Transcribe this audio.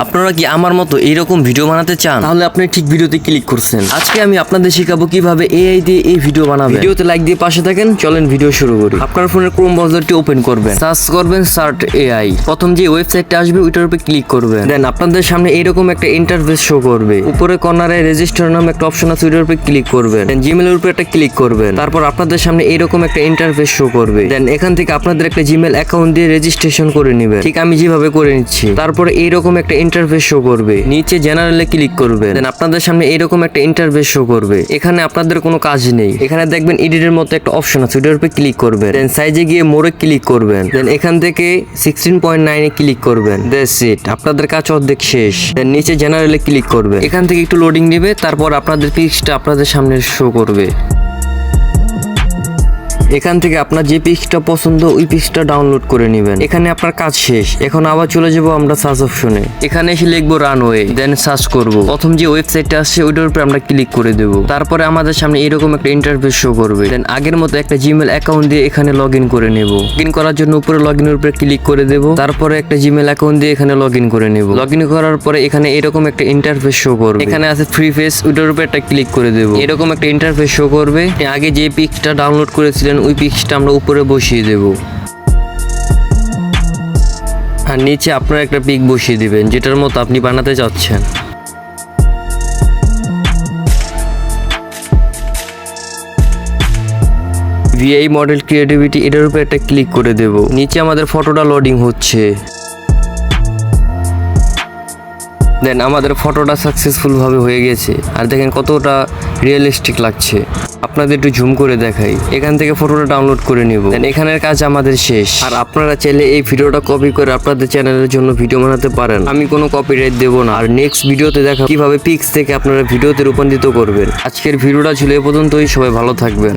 আপনারা কি আমার মতো এইরকম ভিডিও বানাতে চান? তাহলে আপনি ঠিক ভিডিওতে ক্লিক করছেন। আজকে আমি আপনাদের শেখাবো কিভাবে এআই দিয়ে এই ভিডিও বানাবেন। ভিডিওতে লাইক দিয়ে পাশে থাকেন, চলেন ভিডিও শুরু করি। আপনার ফোনের ক্রোম ব্রাউজারটি ওপেন করবেন, সার্চ করবেন সার্চ এআই। প্রথম যে ওয়েবসাইটটা আসবে ওইটার উপরে ক্লিক করবেন। দেন আপনাদের সামনে এইরকম একটা ইন্টারফেস শো করবে। উপরে কর্নারে রেজিস্টার নামে একটা অপশন আছে, ওইটার উপরে ক্লিক করবেন। দেন জিমেলের উপরে একটা ক্লিক করবেন। তারপর আপনাদের সামনে এইরকম একটা ইন্টারফেস শো করবে। দেন এখান থেকে আপনাদের একটা জিমেল অ্যাকাউন্ট দিয়ে রেজিস্ট্রেশন করে নেবেন। ঠিক আমি যেভাবে করে নিচ্ছি। তারপরে এইরকম একটা ইন্টারফেস শো করবে। নিচে জেনারেলে ক্লিক করবেন। দেন আপনাদের সামনে এইরকম একটা ইন্টারফেস শো করবে। এখানে আপনাদের কোনো কাজ নেই। এখানে দেখবেন এডিটের মতো একটা অপশন আছে, ওটার উপরে ক্লিক করবেন। দেন সাইজে গিয়ে মোরে ক্লিক করবেন। দেন এখান থেকে 16.9 এ ক্লিক করবেন। দ্যাটস ইট, আপনাদের কাজ অর্ধেক শেষ। দেন নিচে জেনারেলে ক্লিক করবেন। এখান থেকে একটু লোডিং নেবে, তারপর আপনাদের পিক্সটা আপনাদের সামনে শো করবে। এখান থেকে আপনার যে পিক্সটা পছন্দ ওই পিক্সটা ডাউনলোড করে নেবেন। এখানে আপনার কাজ শেষ। এখন আবার চলে যাব আমরা সার্চ অপশনে। এখানে এসে লিখবো রানওয়ে, দেন সার্চ করব। প্রথম যে ওয়েবসাইটটা আসছে ওইটার উপরে আমরা ক্লিক করে দেব। তারপরে আমাদের সামনে এরকম একটা ইন্টারফেস শো করবে। দেন আগের মতো একটা জিমেল অ্যাকাউন্ট দিয়ে এখানে লগ ইন করে নেব। লগ ইন করার জন্য উপরে লগ ইনের উপরে ক্লিক করে দেব। তারপরে একটা জিমেল অ্যাকাউন্ট দিয়ে এখানে লগ ইন করে নেব। লগ ইন করার পরে এখানে এরকম একটা ইন্টারফেস শো করবে। এখানে আছে ফ্রি ফেস, ওইটার উপরে একটা ক্লিক করে দেব। এরকম একটা ইন্টারফেস শো করবে। আগে যে পিক্সটা ডাউনলোড করেছিলেন ওই পিক্সটা আমরা উপরে বসিয়ে দেব। আর নিচে আপনারা একটা পিক বসিয়ে দিবেন যেটার মতো আপনি বানাতে চাচ্ছেন। ভিআই মডেল ক্রিয়েটিভিটি এটার উপরে একটা ক্লিক করে দেব। নিচে আমাদের ফটোটা লোডিং হচ্ছে। দেন আমাদের ফটোটা সাকসেসফুল ভাবে হয়ে গেছে। আর দেখেন কতটা রিয়েলিস্টিক লাগছে। আপনাদের একটু জুম করে দেখাই। এখান থেকে ফটোটা ডাউনলোড করে নিব। দেন এখানের কাজ আমাদের শেষ। আর আপনারা চাইলে এই ভিডিওটা কপি করে আপনাদের চ্যানেলের জন্য ভিডিও বানাতে পারেন। আমি কোনো কপিরাইট দেব না। আর নেক্সট ভিডিওতে দেখা কিভাবে পিক্স থেকে আপনারা ভিডিওতে রূপান্তরিত করবেন। আজকের ভিডিওটা ছিল এ পর্যন্তই। সবাই ভালো থাকবেন।